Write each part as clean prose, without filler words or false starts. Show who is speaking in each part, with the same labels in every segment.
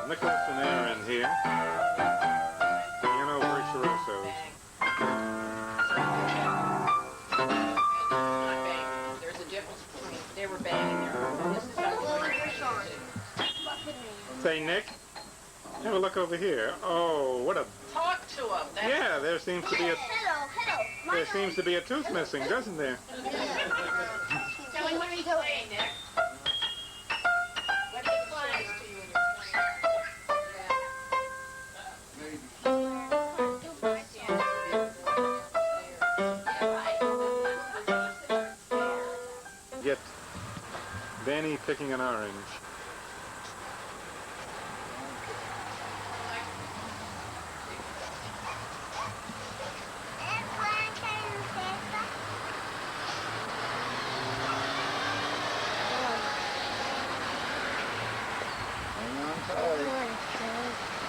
Speaker 1: Nicholas and Aaron here. Piano virtuosos.
Speaker 2: There's a difference between they were banging there. This is how
Speaker 1: Say, Nick, have a look over here. Oh, what a...
Speaker 2: talk to him. That's
Speaker 1: Yeah, there seems to be a...
Speaker 3: Hello.
Speaker 1: There seems to be a tooth missing, doesn't there?
Speaker 2: Tell me what are you doing, Nick? What are you playing to you in your
Speaker 1: Get Danny picking an orange.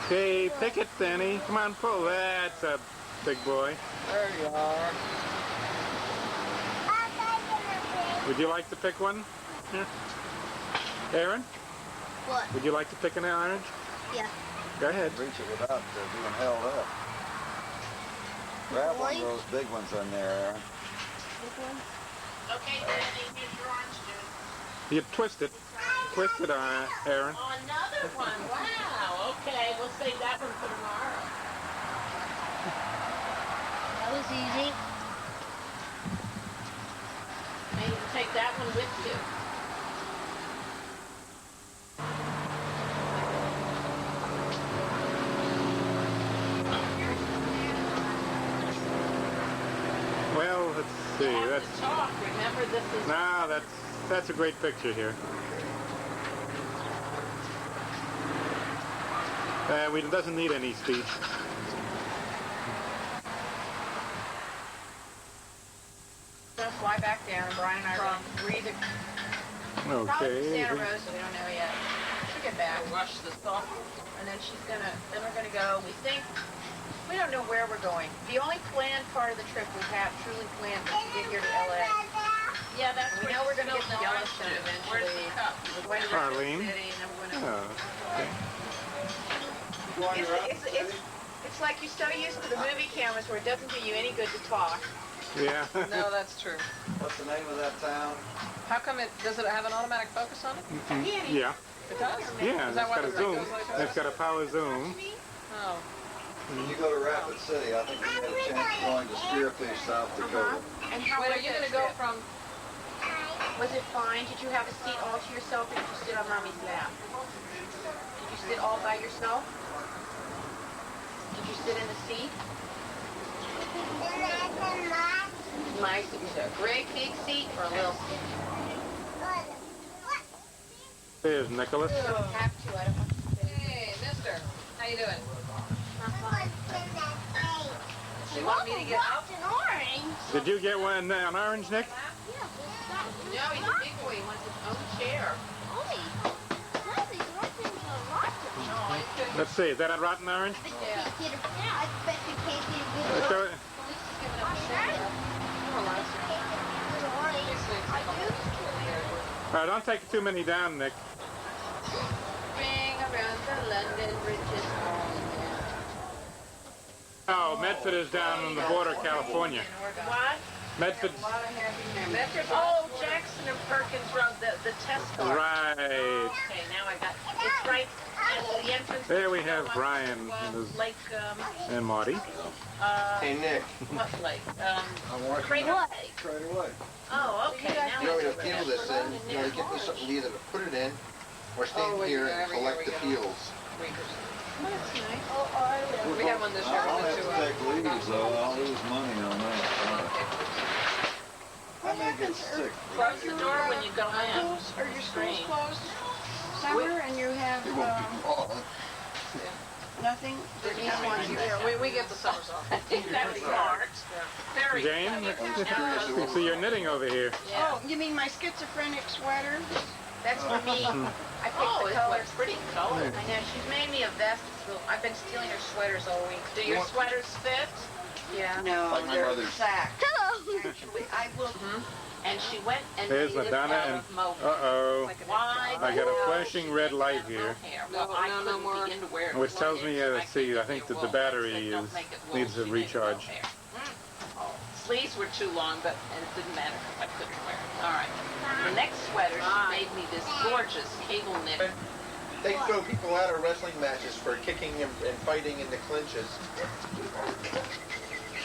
Speaker 1: Okay, pick it, Danny. Come on, pull. That's a big boy.
Speaker 4: There you are.
Speaker 1: Would you like to pick one? Here. Aaron,
Speaker 3: What?
Speaker 1: would you like to pick an orange?
Speaker 3: Yeah.
Speaker 1: Go ahead.
Speaker 4: Reach it without being held up. Grab one of those big ones on there, Aaron.
Speaker 2: Okay, Danny, here's your orange juice.
Speaker 1: You twist it. Twist it, Aaron.
Speaker 2: Oh, another one. Wow. Okay, we'll save that one for tomorrow.
Speaker 3: That was easy.
Speaker 2: Maybe you can take that one with you.
Speaker 1: Well, let's see.
Speaker 2: You have
Speaker 1: That's
Speaker 2: to talk. Remember, this is...
Speaker 1: nah. That's a great picture here. It doesn't need any speech.
Speaker 2: Gonna fly back down. Brian and I are going to read it. Probably
Speaker 1: Okay.
Speaker 2: Santa Rosa. We don't know yet. She'll get back. Rush this off. And then then we're gonna go. We don't know where we're going. The only planned part of the trip we have truly planned is to get here to LA. Yeah, that's. We know we're gonna get to Yellowstone eventually. We're going to Redwood
Speaker 1: Arlene?
Speaker 2: City, and then we're gonna.
Speaker 1: Oh, okay.
Speaker 2: It's like you're so used to the movie cameras where it doesn't do you any good to talk.
Speaker 1: Yeah.
Speaker 5: No, that's true.
Speaker 4: What's the name of that town?
Speaker 5: How come does it have an automatic focus on it?
Speaker 1: Yeah.
Speaker 5: It does?
Speaker 1: Yeah.
Speaker 5: Is
Speaker 1: It's
Speaker 5: that why
Speaker 1: got a
Speaker 5: it
Speaker 1: zoom.
Speaker 5: goes like that?
Speaker 1: It's got a power zoom.
Speaker 5: Oh.
Speaker 4: When you go to Rapid City, I think you had a chance of going to Spearfish, South Dakota.
Speaker 2: And how
Speaker 5: Wait,
Speaker 2: was
Speaker 5: are you
Speaker 2: that
Speaker 5: going to go
Speaker 2: trip?
Speaker 5: from...
Speaker 2: Was it fine? Did you have a seat all to yourself, or did you sit on Mommy's lap? Did you sit all by yourself? Did you sit in the seat? Nice. It was a great big seat or a little seat?
Speaker 1: There's Nicholas.
Speaker 2: You don't have to. I don't want you to sit.
Speaker 5: Hey, mister. How you doing?
Speaker 2: Not fine.
Speaker 5: You want me to get up?
Speaker 3: an orange.
Speaker 1: Did you get one an orange, Nick?
Speaker 2: No, he's a big boy. He wants his own chair.
Speaker 1: Let's see. Is that a rotten orange?
Speaker 2: Yeah.
Speaker 3: I bet you can't get a good
Speaker 1: Let's go.
Speaker 2: At least he's giving up his chair.
Speaker 1: All right, don't take too many down, Nick.
Speaker 2: Ring around the London Bridges.
Speaker 1: Oh, Medford is down on the border of California.
Speaker 2: What?
Speaker 1: Medford.
Speaker 2: Medford. Oh, Jackson and Perkins Road, the test car.
Speaker 1: Right.
Speaker 2: Okay, now I got it's right at the entrance.
Speaker 1: There we have Brian and his-
Speaker 2: Lake,
Speaker 1: and Marty.
Speaker 4: Hey, Nick.
Speaker 2: what lake?
Speaker 4: I'm watching
Speaker 2: Crater
Speaker 3: What?
Speaker 2: Lake.
Speaker 4: right away.
Speaker 2: Oh, okay. Now
Speaker 6: You want me
Speaker 2: I
Speaker 6: to peel this in? You want to get this, either to put it in or stand here and collect the peels.
Speaker 2: Oh, that's nice.
Speaker 5: We have one this year.
Speaker 4: I'll
Speaker 5: One
Speaker 4: have
Speaker 5: to,
Speaker 4: to take leaves, though. I'll lose money on that. I may get sick.
Speaker 2: Close the door when you go in.
Speaker 7: Are your schools
Speaker 2: Strange.
Speaker 7: closed summer and you have
Speaker 6: It won't be long.
Speaker 7: nothing?
Speaker 5: we get the summers off.
Speaker 2: That's smart. Very
Speaker 1: Jane,
Speaker 2: clever.
Speaker 1: I see you're knitting over here.
Speaker 2: Yeah.
Speaker 7: Oh, you mean my schizophrenic sweater?
Speaker 2: That's for me. I picked
Speaker 7: Oh,
Speaker 2: the
Speaker 7: it's
Speaker 2: colors.
Speaker 7: pretty color.
Speaker 2: I know. She's made me a vest. I've been stealing her sweaters all week. Do your sweaters fit? Yeah.
Speaker 7: No,
Speaker 6: Like my
Speaker 7: they're
Speaker 6: mother's.
Speaker 7: sack.
Speaker 3: Hello.
Speaker 7: Actually, I will.
Speaker 2: And she went and
Speaker 1: There's
Speaker 2: made it
Speaker 1: Madonna
Speaker 2: out
Speaker 1: and
Speaker 2: of mohair.
Speaker 1: uh-oh.
Speaker 2: Why?
Speaker 1: I got a
Speaker 2: the hell
Speaker 1: flashing
Speaker 2: she
Speaker 1: red
Speaker 2: made
Speaker 1: light
Speaker 2: that
Speaker 1: here.
Speaker 2: mohair?
Speaker 5: No,
Speaker 2: Well, I
Speaker 5: no
Speaker 2: couldn't
Speaker 5: more.
Speaker 2: begin to wear it.
Speaker 1: Which
Speaker 2: One
Speaker 1: tells
Speaker 2: is
Speaker 1: me,
Speaker 2: I
Speaker 1: let's see,
Speaker 2: could
Speaker 1: I think
Speaker 2: do
Speaker 1: that the
Speaker 2: wool.
Speaker 1: battery
Speaker 2: I said, "Don't make it wool."
Speaker 1: needs a
Speaker 2: She made it
Speaker 1: recharge.
Speaker 2: mohair. Sleeves were too long, but it didn't matter because I couldn't wear it. All right. The next sweater, she made me this gorgeous cable knit.
Speaker 6: They throw people out of wrestling matches for kicking and fighting in the clinches.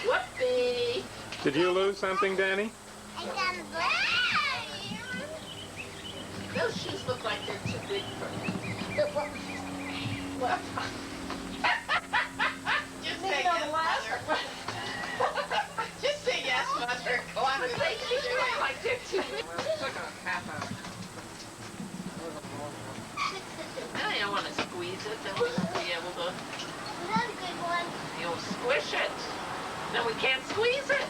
Speaker 2: Whoopee!
Speaker 1: Did you lose something, Danny?
Speaker 2: Those shoes look like they're too big for me. Well, just say yes, mother. Just say yes, mother. Go on with it. They look like they're too big.
Speaker 5: It took a half hour.
Speaker 2: I don't want to squeeze it. Then we won't be able to.
Speaker 3: Another good one.
Speaker 2: You'll squish it. Then we can't squeeze it.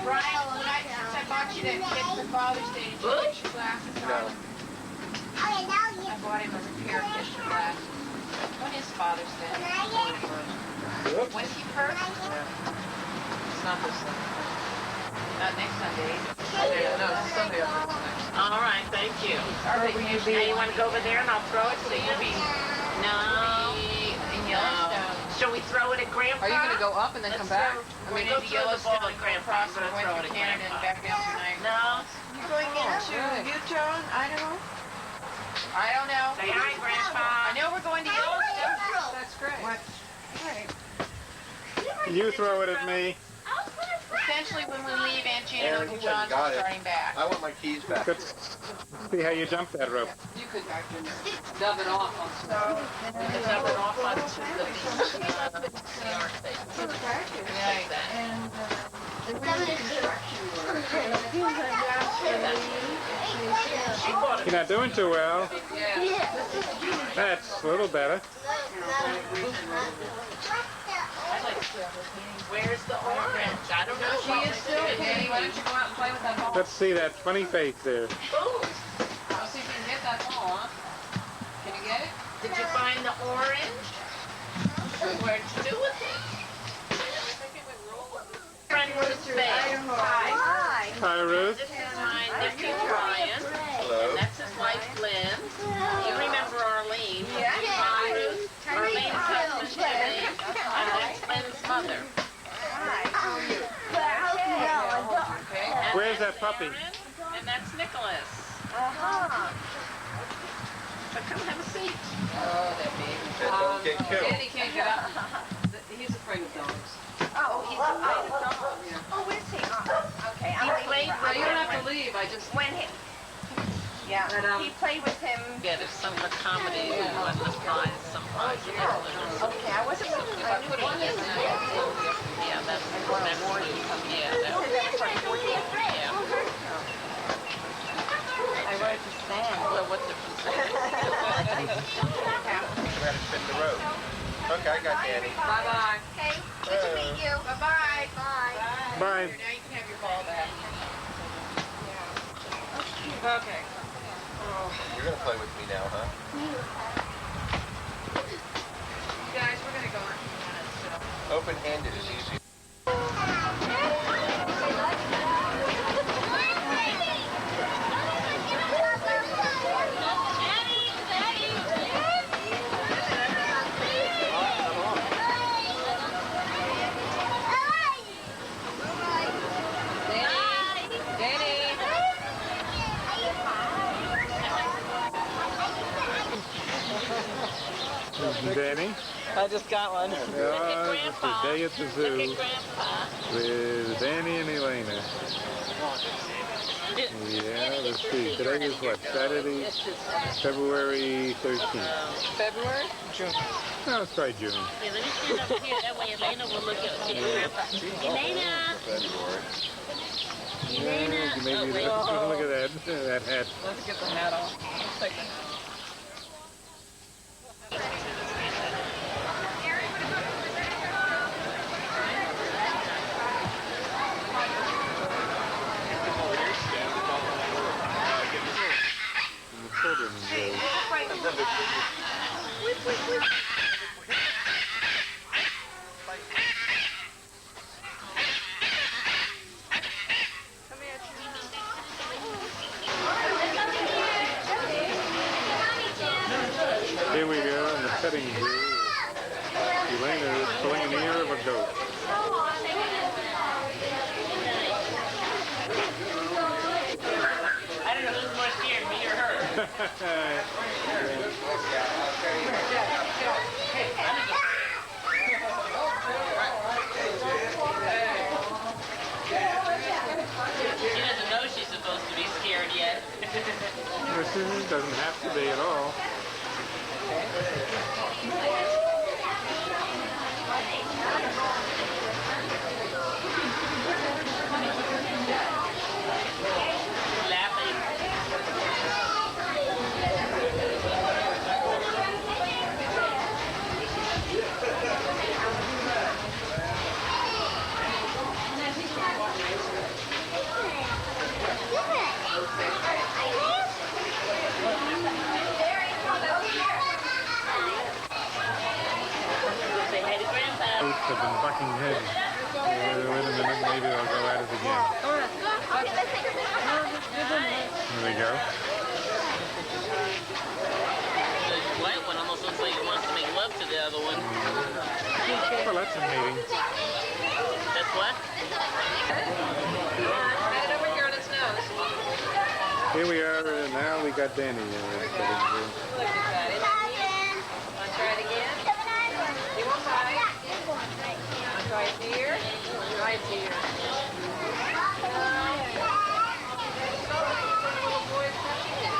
Speaker 7: Brian, since I bought you that kit for Father's Day, did you get your glasses
Speaker 6: No.
Speaker 7: on? I bought him a repair kit for that.
Speaker 2: When is Father's Day? When's he first?
Speaker 5: It's not this Sunday.
Speaker 2: Not next Sunday.
Speaker 5: Sunday, no, it's Sunday after the next.
Speaker 2: All right, thank you.
Speaker 7: Or will you be
Speaker 2: Now you want to go over there and I'll throw it so you'll be. No.
Speaker 7: in Yellowstone?
Speaker 2: Shall we throw it at Grandpa?
Speaker 5: Are you gonna go up and then come back?
Speaker 2: We're
Speaker 7: Went
Speaker 2: going
Speaker 7: into
Speaker 2: to Yellowstone
Speaker 7: Yellowstone,
Speaker 2: and Grandpa.
Speaker 7: across
Speaker 2: I'm
Speaker 7: and
Speaker 2: going to
Speaker 7: went
Speaker 2: throw it
Speaker 7: to
Speaker 2: at
Speaker 7: Canada and
Speaker 2: Grandpa.
Speaker 7: back down tonight.
Speaker 2: No.
Speaker 7: You going into
Speaker 5: good.
Speaker 7: Utah and Idaho? I don't know.
Speaker 2: Say hi, Grandpa.
Speaker 7: I know we're going to Yellowstone.
Speaker 5: That's great.
Speaker 7: What? Right.
Speaker 1: You throw it at me.
Speaker 7: Essentially, when we leave, Aunt Gina and
Speaker 6: Aaron,
Speaker 7: Uncle
Speaker 6: you went
Speaker 7: John's
Speaker 6: and got it.
Speaker 7: starting back.
Speaker 6: I want my keys back.
Speaker 1: Let's see how you jump that rope.
Speaker 5: You could dub it off on some.
Speaker 2: It's up and off onto the beach. The Arctic. Like that. She bought
Speaker 1: You're not doing too well. That's a little better.
Speaker 2: Where's the orange? I don't know.
Speaker 5: She is still Danny, why don't you go out and play with that ball?
Speaker 1: Let's see that funny face there.
Speaker 2: Ooh,
Speaker 5: I'll see if you can get that ball, huh? Can you get it?
Speaker 2: did you find the orange? What'd you do with it? Friend Ruth Faye. Hi.
Speaker 1: Hi, Ruth.
Speaker 2: This is my nephew Brian.
Speaker 6: Hello.
Speaker 2: And that's his wife Lynn. You remember Arlene?
Speaker 7: Yeah.
Speaker 2: Hi, Ruth. Arlene's husband Jimmy. And that's Lynn's mother.
Speaker 5: Okay.
Speaker 2: And
Speaker 1: Where's
Speaker 2: that's
Speaker 1: that puppy?
Speaker 2: Aaron, and that's Nicholas. So come have a seat.
Speaker 5: Oh, that baby.
Speaker 6: And don't get killed.
Speaker 5: Danny can't get up. He's afraid of dogs.
Speaker 2: Oh, he's afraid of dogs.
Speaker 7: Oh, is he? Okay.
Speaker 2: He played
Speaker 5: No,
Speaker 2: with
Speaker 5: you don't
Speaker 2: him.
Speaker 5: have to leave, I just...
Speaker 7: When he... Yeah,
Speaker 5: But,
Speaker 7: he played with him.
Speaker 2: Get if some comedy won the prize, some prize.
Speaker 7: Okay, I wasn't...
Speaker 2: If I put it in there, yeah, that's more. Yeah, that was, yeah.
Speaker 7: I wrote to Stan.
Speaker 2: Well, what difference?
Speaker 6: We gotta spin the road. Okay, I got Danny.
Speaker 5: Bye-bye.
Speaker 3: Okay, good to meet you.
Speaker 7: Bye-bye.
Speaker 3: Bye.
Speaker 1: Bye.
Speaker 7: Now you can have your ball back.
Speaker 5: Okay.
Speaker 6: You're gonna play with me now, huh?
Speaker 7: You guys, we're gonna go in a few minutes, so...
Speaker 6: Open-handed is easy.
Speaker 5: Danny!
Speaker 1: Danny.
Speaker 5: I just got one.
Speaker 1: This is Day at the Zoo with Danny and Elena. Yeah, let's see. Today is what? Saturday, February 13th.
Speaker 5: February? June.
Speaker 1: No, let's try June.
Speaker 2: Yeah, let me stand up here. That way Elena will look at Elena.
Speaker 1: Yeah, maybe look at that, that hat.
Speaker 5: Let's get the hat off. Let's take the hat.
Speaker 1: And the children go. Here we are in the petting zoo. Elena is pulling an ear of a goat.
Speaker 5: I don't know who's more scared, me or her. She doesn't know she's supposed to be scared yet.
Speaker 1: This doesn't have to be at all.
Speaker 5: Laughing. Say hi to Grandpa.
Speaker 1: Goats have been bucking heads. Wait a minute, maybe they'll go at it again. There they go.
Speaker 5: The white one almost looks like it wants to make love to the other one.
Speaker 1: Well, that's a meeting.
Speaker 5: That's what?
Speaker 7: Right over here on its nose.
Speaker 1: Here we are, now we got Danny in the petting zoo.
Speaker 7: Look at that. Want to try it again? You want to try it? Want to try it here? Try it here. Little boy's touching it.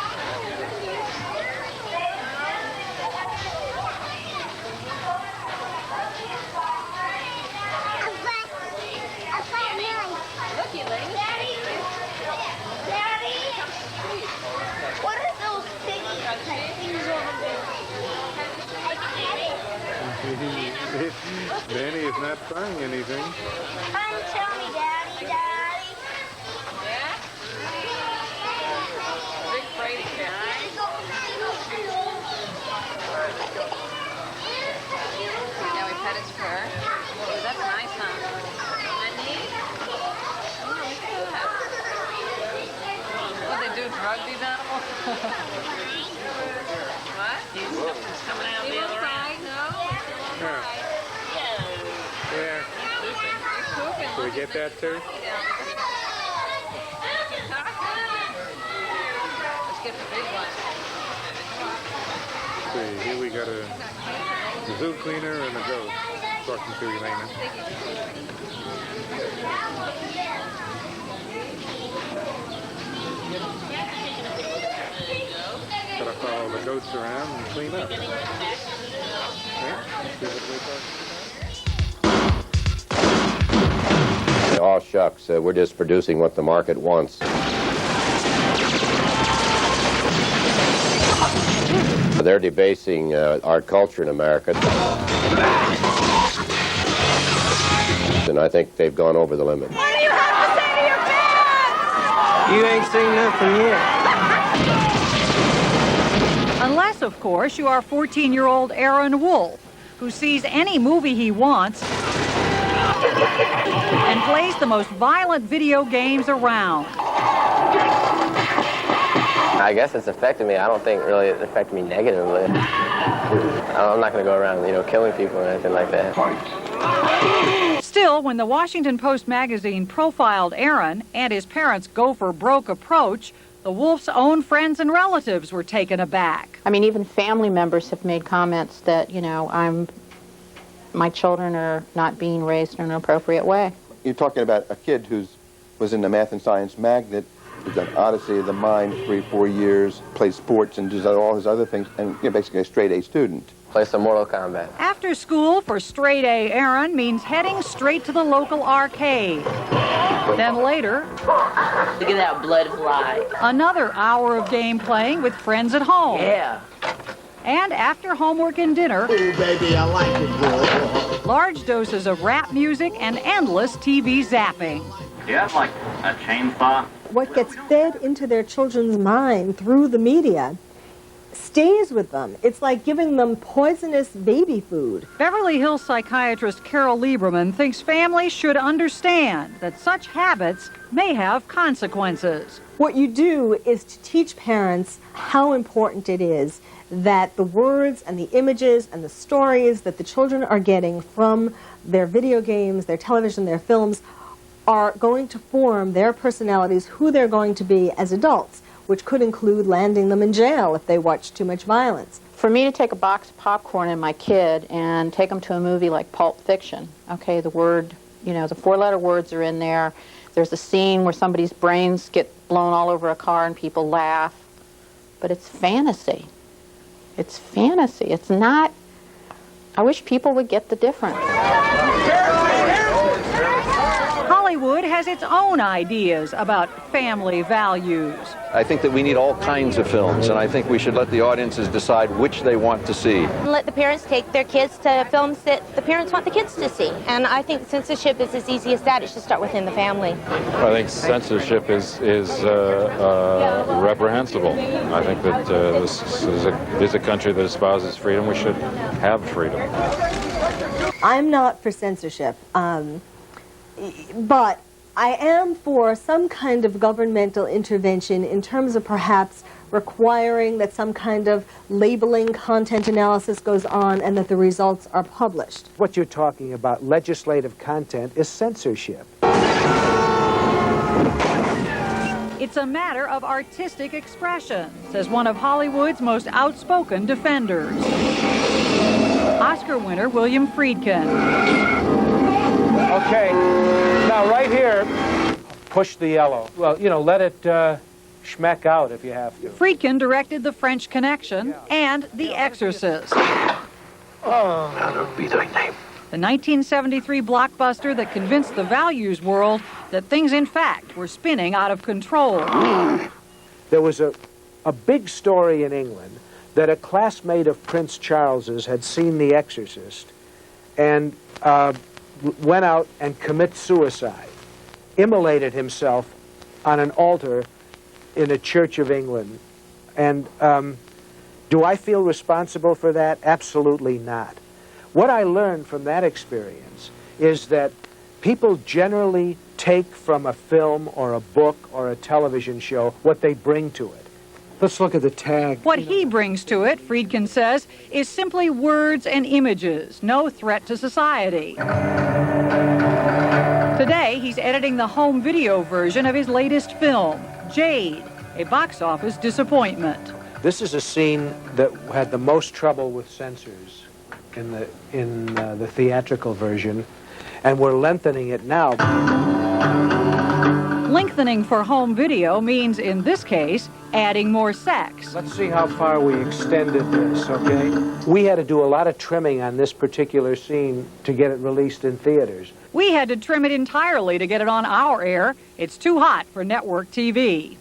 Speaker 7: Look, Elaine.
Speaker 3: What are those things over there?
Speaker 1: Danny is not trying anything.
Speaker 3: Come tell me, Daddy. Daddy.
Speaker 7: Yeah? Big Brady cat. Now we pet its fur. Oh, that's nice, huh? Isn't that neat? Oh, look at that. What, they do drug these animals? What?
Speaker 5: He's coming out
Speaker 7: He
Speaker 5: the
Speaker 7: won't
Speaker 5: other end.
Speaker 7: cry, no?
Speaker 1: Yeah. Yeah.
Speaker 7: He's pooping.
Speaker 1: Do we get that too?
Speaker 7: Let's get the big one.
Speaker 1: See, here we got a zoo cleaner and a goat talking to Elena. Gotta follow the goats around and clean up. Yeah? See what we're talking about?
Speaker 8: Oh, shucks, we're just producing what the market wants. They're debasing our culture in America. And I think they've gone over the limit.
Speaker 9: What do you have to say to your parents?
Speaker 10: You ain't seen nothing yet.
Speaker 9: Unless, of course, you are 14-year-old Aaron Wolf, who sees any movie he wants and plays the most violent video games around.
Speaker 10: I guess it's affected me. I don't think really it affected me negatively. I'm not going to go around, killing people or anything like that.
Speaker 9: Still, when the Washington Post magazine profiled Aaron and his parents' gopher-broke approach, the Wolf's own friends and relatives were taken aback.
Speaker 11: I mean, even family members have made comments that, my children are not being raised in an appropriate way.
Speaker 6: You're talking about a kid who was in the math and science magnet, who's done Odyssey of the Mind 3-4 years, plays sports and does all his other things, and basically a straight-A student.
Speaker 10: Play some Mortal Kombat.
Speaker 9: After school for straight-A Aaron means heading straight to the local arcade. Then later,
Speaker 5: Look at that blood fly.
Speaker 9: another hour of game playing with friends at home.
Speaker 5: Yeah.
Speaker 9: And after homework and dinner,
Speaker 6: Oh, baby, I like it, boy.
Speaker 9: large doses of rap music and endless TV zapping.
Speaker 12: Do you have, like, a chainsaw?
Speaker 13: What gets fed into their children's mind through the media stays with them. It's like giving them poisonous baby food.
Speaker 9: Beverly Hills psychiatrist Carol Lieberman thinks families should understand that such habits may have consequences.
Speaker 13: What you do is to teach parents how important it is that the words and the images and the stories that the children are getting from their video games, their television, their films, are going to form their personalities, who they're going to be as adults, which could include landing them in jail if they watch too much violence.
Speaker 11: For me to take a box of popcorn and my kid and take them to a movie like Pulp Fiction, okay, the word, you know, the four-letter words are in there. There's a scene where somebody's brains get blown all over a car and people laugh. But it's fantasy. It's fantasy. It's not... I wish people would get the difference.
Speaker 9: Hollywood has its own ideas about family values.
Speaker 14: I think that we need all kinds of films, and I think we should let the audiences decide which they want to see.
Speaker 7: Let the parents take their kids to films that the parents want the kids to see. And I think censorship is as easy as that. It should start within the family.
Speaker 15: I think censorship is reprehensible. I think that this is a country that espouses freedom. We should have freedom.
Speaker 13: I'm not for censorship, but I am for some kind of governmental intervention in terms of perhaps requiring that some kind of labeling, content analysis goes on and that the results are published.
Speaker 16: What you're talking about, legislative content, is censorship.
Speaker 9: It's a matter of artistic expression, says one of Hollywood's most outspoken defenders. Oscar winner William Friedkin.
Speaker 16: Okay, now right here, push the yellow. Well, you know, let it schmeck out if you have to.
Speaker 9: Friedkin directed The French Connection and The Exorcist.
Speaker 16: That'll be thy name.
Speaker 9: The 1973 blockbuster that convinced the values world that things, in fact, were spinning out of control.
Speaker 16: There was a big story in England that a classmate of Prince Charles's had seen The Exorcist and went out and committed suicide, immolated himself on an altar in a church of England. And do I feel responsible for that? Absolutely not. What I learned from that experience is that people generally take from a film or a book or a television show what they bring to it. Let's look at the tag.
Speaker 9: What he brings to it, Friedkin says, is simply words and images, no threat to society. Today, he's editing the home video version of his latest film, Jade, a box office disappointment.
Speaker 16: This is a scene that had the most trouble with censors in the theatrical version, and we're lengthening it now.
Speaker 9: Lengthening for home video means, in this case, adding more sex.
Speaker 16: Let's see how far we extended this, okay? We had to do a lot of trimming on this particular scene to get it released in theaters.
Speaker 9: We had to trim it entirely to get it on our air. It's too hot for network TV.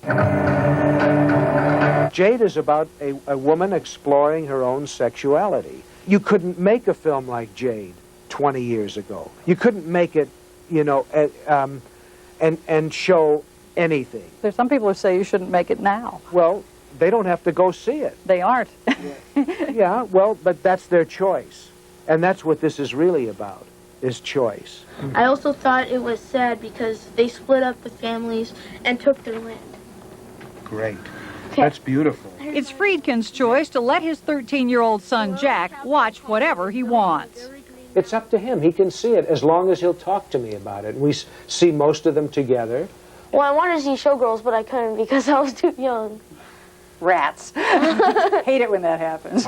Speaker 16: Jade is about a woman exploring her own sexuality. You couldn't make a film like Jade 20 years ago. You couldn't make it, you know, and show anything.
Speaker 9: There's some people who say you shouldn't make it now.
Speaker 16: Well, they don't have to go see it.
Speaker 9: They aren't.
Speaker 16: Yeah, well, but that's their choice. And that's what this is really about, is choice.
Speaker 3: I also thought it was sad because they split up the families and took their land.
Speaker 16: Great. That's beautiful.
Speaker 9: It's Friedkin's choice to let his 13-year-old son, Jack, watch whatever he wants.
Speaker 16: It's up to him. He can see it as long as he'll talk to me about it. We see most of them together.
Speaker 3: Well, I wanted to see Showgirls, but I couldn't because I was too young.
Speaker 9: Rats. Hate it when that happens.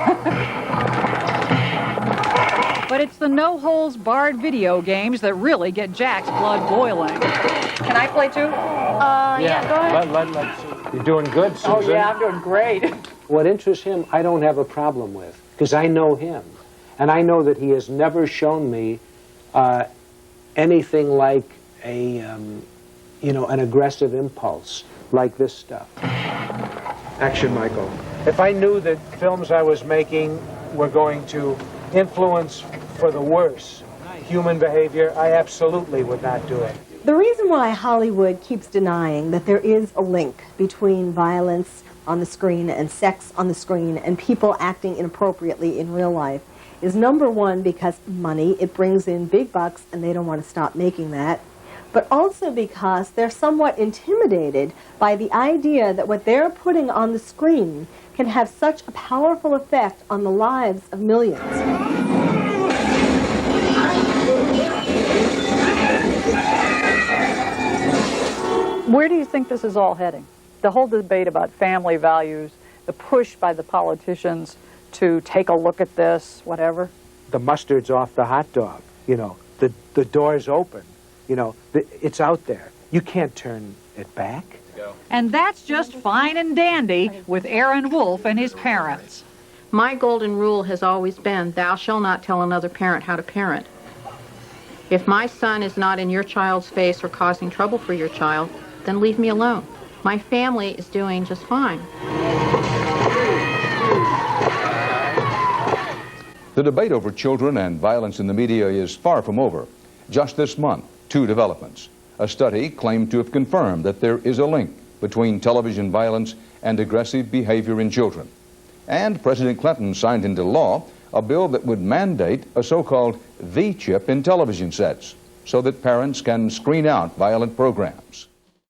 Speaker 9: But it's the no-holes-barred video games that really get Jack's blood boiling. Can I play too?
Speaker 3: Yeah, go ahead.
Speaker 16: Let's see. You're doing good, Susan.
Speaker 9: Oh, yeah, I'm doing great.
Speaker 16: What interests him, I don't have a problem with, because I know him. And I know that he has never shown me anything like an aggressive impulse like this stuff. Action, Michael. If I knew that films I was making were going to influence for the worse human behavior, I absolutely would not do it.
Speaker 13: The reason why Hollywood keeps denying that there is a link between violence on the screen and sex on the screen and people acting inappropriately in real life is, number one, because money. It brings in big bucks and they don't want to stop making that. but also because they're somewhat intimidated by the idea that what they're putting on the screen can have such a powerful effect on the lives of millions.
Speaker 9: Where do you think this is all heading? The whole debate about family values, the push by the politicians to take a look at this, whatever.
Speaker 16: The mustard's off the hot dog, you know, the door's open, you know, it's out there. You can't turn it back.
Speaker 9: And that's just fine and dandy with Aaron Wolf and his parents.
Speaker 11: My golden rule has always been, thou shalt not tell another parent how to parent. If my son is not in your child's face or causing trouble for your child, then leave me alone. My family is doing just fine.
Speaker 17: The debate over children and violence in the media is far from over. Just this month, 2 developments. A study claimed to have confirmed that there is a link between television violence and aggressive behavior in children. And President Clinton signed into law a bill that would mandate a so-called V-chip in television sets so that parents can screen out violent programs.